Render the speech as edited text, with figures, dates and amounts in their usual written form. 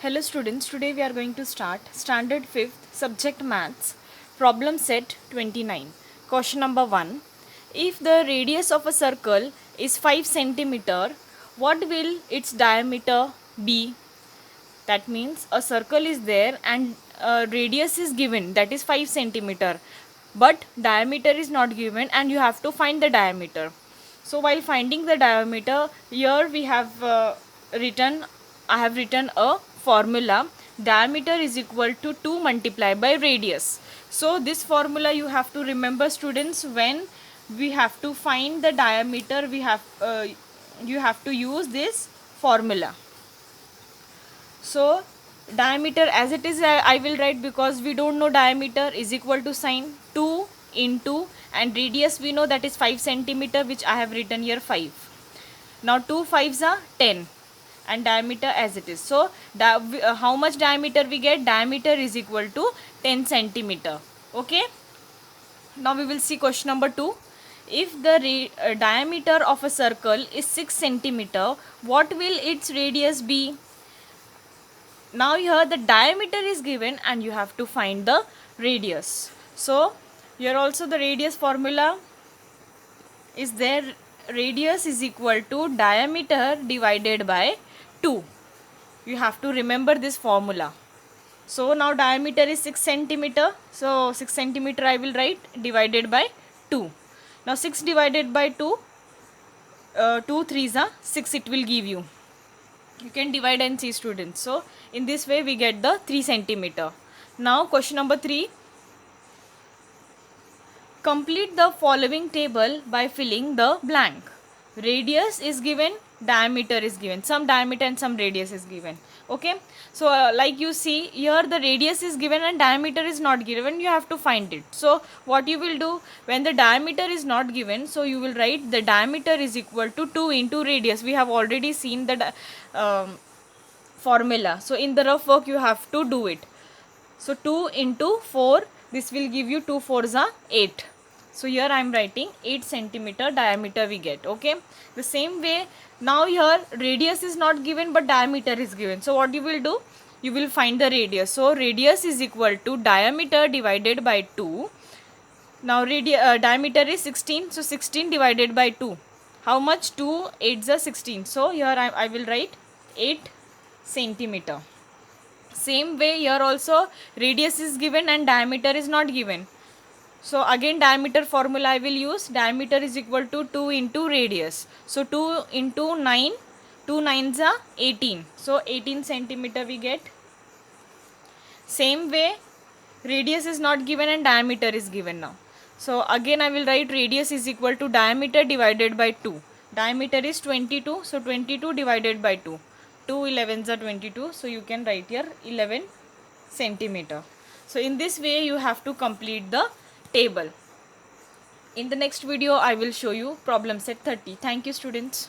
Hello students, today we are going to start standard 5th subject maths problem set 29. Question number 1. If the radius of a circle is 5 centimeter, what will its diameter be? That means a circle is there and radius is given, that is 5 centimeter, but diameter is not given and you have to find the diameter. So while finding the diameter, here we have I have written a formula. Diameter is equal to 2 multiplied by radius. So this formula you have to remember, students. When we have to find the diameter, you have to use this formula. So diameter as it is, I will write, because we don't know diameter, is equal to sign 2 into, and radius we know that is 5 centimeter, which I have written here 5. Now 2 5s are 10 and diameter as it is. So how much diameter we get? Diameter is equal to 10 centimeter. Okay. Now we will see question number 2. If the diameter of a circle is 6 centimeter, what will its radius be? Now here the diameter is given and you have to find the radius. So here also the radius formula is there. Radius is equal to diameter divided by 2. You have to remember this formula. So now diameter is 6 centimeter. So 6 centimeter I will write, divided by 2. Now 6 divided by 2, 2 3s are 6 it will give you. You can divide and see, students. So in this way we get the 3 centimeter. Now question number 3. Complete the following table by filling the blank. Radius is given, diameter is given. Some diameter and some radius is given. Okay. So like you see here, the radius is given and diameter is not given. You have to find it. So what you will do, when the diameter is not given, so you will write the diameter is equal to 2 into radius. We have already seen the formula. So in the rough work you have to do it. So 2 into 4, this will give you 2 4s are 8. So here I am writing 8 centimeter diameter we get. Okay. The same way, now here radius is not given but diameter is given. So what you will do? You will find the radius. So radius is equal to diameter divided by 2. Now diameter is 16. So 16 divided by 2. How much? 2 8s are 16. So here I will write 8 centimeter. Same way here also radius is given and diameter is not given. So again diameter formula I will use. Diameter is equal to 2 into radius. So 2 into 9, 2 9s are 18. So 18 centimeter we get. Same way radius is not given and diameter is given now. So again I will write radius is equal to diameter divided by 2. Diameter is 22. So 22 divided by 2. 2 11s are 22. So you can write here 11 centimeter. So in this way you have to complete the table. In the next video I will show you problem set 30. Thank you, students.